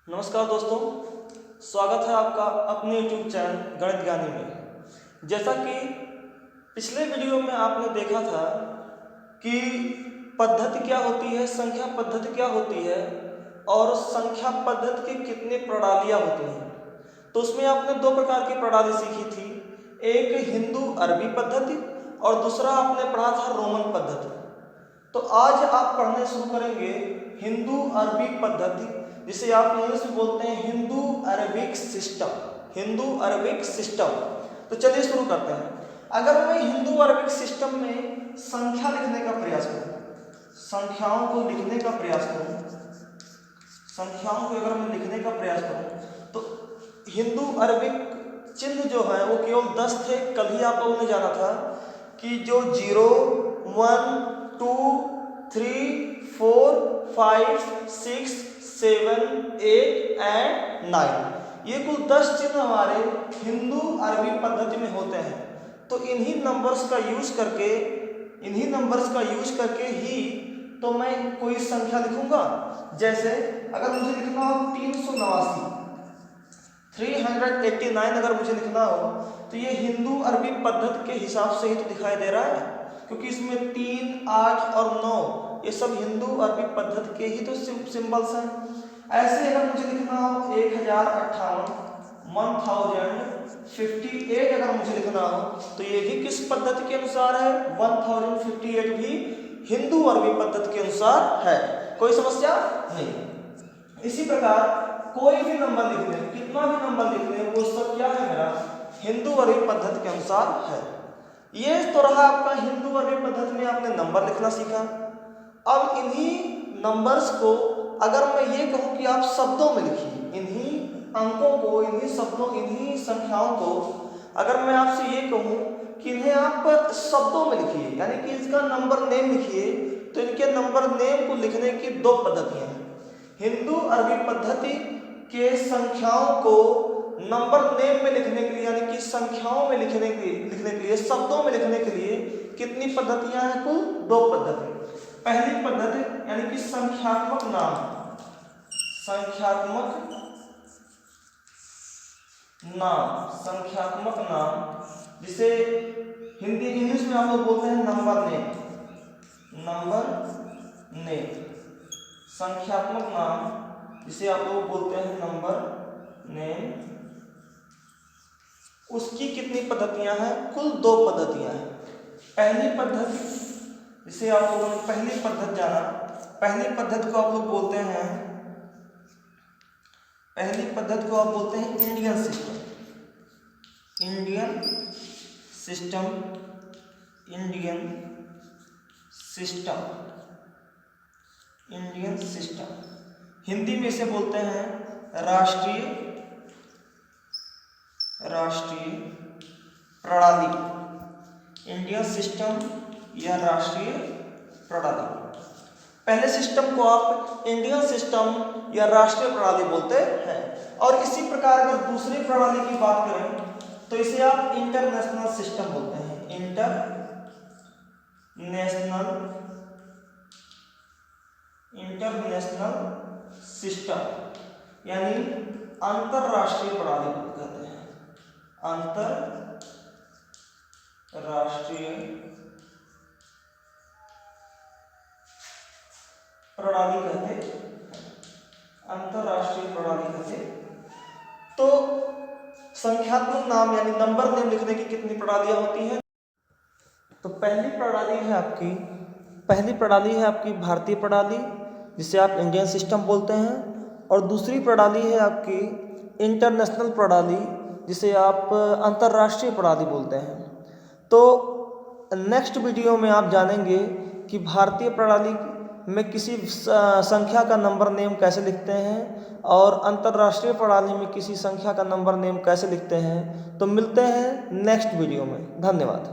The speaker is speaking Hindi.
नमस्कार दोस्तों, स्वागत है आपका अपने YouTube चैनल गणित ज्ञानी में। जैसा कि पिछले वीडियो में आपने देखा था कि पद्धति क्या होती है, संख्या पद्धति क्या होती है और संख्या पद्धति की कितनी प्रणालियाँ होती हैं। तो उसमें आपने दो प्रकार की प्रणाली सीखी थी, एक हिंदू अरबी पद्धति और दूसरा आपने पढ़ा था रोमन पद्धति। तो आज आप पढ़ने शुरू करेंगे हिंदू अरबी पद्धति, जिसे आप इंग्लिश में बोलते हैं Hindu Arabic system. Hindu Arabic system. तो चलिए शुरू करते हैं। अगर मैं हिंदू अरबिक सिस्टम में संख्या लिखने का प्रयास करूं, संख्याओं को लिखने का प्रयास करूं, संख्याओं को अगर मैं लिखने का प्रयास करूं तो हिंदू अरबिक चिन्ह जो है वो केवल 10 थे। कल ही आप लोगों ने जाना था कि जो 0, 1, 2, 3, 4, 5, 6, 7, 8 एंड 9, ये कुल 10 चिन्ह हमारे हिंदू अरबी पद्धति में होते हैं। तो इन्हीं नंबर्स का यूज करके ही तो मैं कोई संख्या लिखूंगा। जैसे अगर मुझे लिखना हो 389 अगर मुझे लिखना हो तो ये हिंदू अरबी पद्धति के हिसाब से ही तो दिखाई दे रहा है, क्योंकि इसमें 3, 8 और 9 ये सब हिंदू अरबी पद्धति के ही तो सिंबल्स हैं। ऐसे अगर मुझे लिखना हो 1058 अगर मुझे लिखना हो तो ये भी किस पद्धति के अनुसार है? 1058 भी हिंदू अरबी पद्धति के अनुसार है। कोई समस्या नहीं। इसी प्रकार कोई भी नंबर लिख लें, कितना भी नंबर लिख लें, वो सब क्या है मेरा हिंदू अरबी पद्धति के अनुसार है। ये तो रहा आपका हिंदू अरबी पद्धति में आपने नंबर लिखना सीखा। अब इन्हीं नंबर्स को अगर मैं ये कहूं कि आप शब्दों में लिखिए, इन्हीं अंकों को, इन्हीं शब्दों, इन्हीं संख्याओं को अगर मैं आपसे ये कहूं कि इन्हें आप शब्दों में लिखिए, यानी कि इसका नंबर नेम लिखिए, तो इनके नंबर नेम को लिखने की दो पद्धतियां हैं। हिंदू अरबी पद्धति के संख्याओं को नंबर नेम में लिखने के लिए, यानी कि संख्याओं में लिखने के लिए, शब्दों में लिखने के लिए कितनी पद्धतियां हैं? कुल दो पद्धति। पहली पद्धति यानी कि संख्यात्मक नाम, जिसे हिंदी इंग्लिश में आप लोग बोलते हैं नंबर नेम। संख्यात्मक नाम जिसे आप लोग बोलते हैं नंबर नेम, उसकी कितनी पद्धतियां हैं? कुल दो पद्धतियां हैं। पहली पद्धति जिसे आप लोगों ने पहली पद्धति जाना, पहली पद्धति को आप लोग बोलते हैं, पहली पद्धति को आप बोलते हैं इंडियन सिस्टम। हिंदी में इसे बोलते हैं राष्ट्रीय प्रणाली। इंडियन सिस्टम या राष्ट्रीय प्रणाली। पहले सिस्टम को आप इंडियन सिस्टम या राष्ट्रीय प्रणाली बोलते हैं। और इसी प्रकार अगर दूसरी प्रणाली की बात करें तो इसे आप इंटरनेशनल सिस्टम बोलते हैं। इंटरनेशनल सिस्टम यानी अंतरराष्ट्रीय प्रणाली कहते हैं। अंतरराष्ट्रीय प्रणाली कहते। तो संख्यात्मक नाम यानी नंबर नेम लिखने की कितनी प्रणालियां होती हैं? तो पहली प्रणाली है आपकी भारतीय प्रणाली, जिसे आप इंडियन सिस्टम बोलते हैं, और दूसरी प्रणाली है आपकी इंटरनेशनल प्रणाली, जिसे आप अंतर्राष्ट्रीय प्रणाली बोलते हैं। तो नेक्स्ट वीडियो में आप जानेंगे कि भारतीय प्रणाली में किसी संख्या का नंबर नेम कैसे लिखते हैं और अंतर्राष्ट्रीय प्रणाली में किसी संख्या का नंबर नेम कैसे लिखते हैं। तो मिलते हैं नेक्स्ट वीडियो में। धन्यवाद।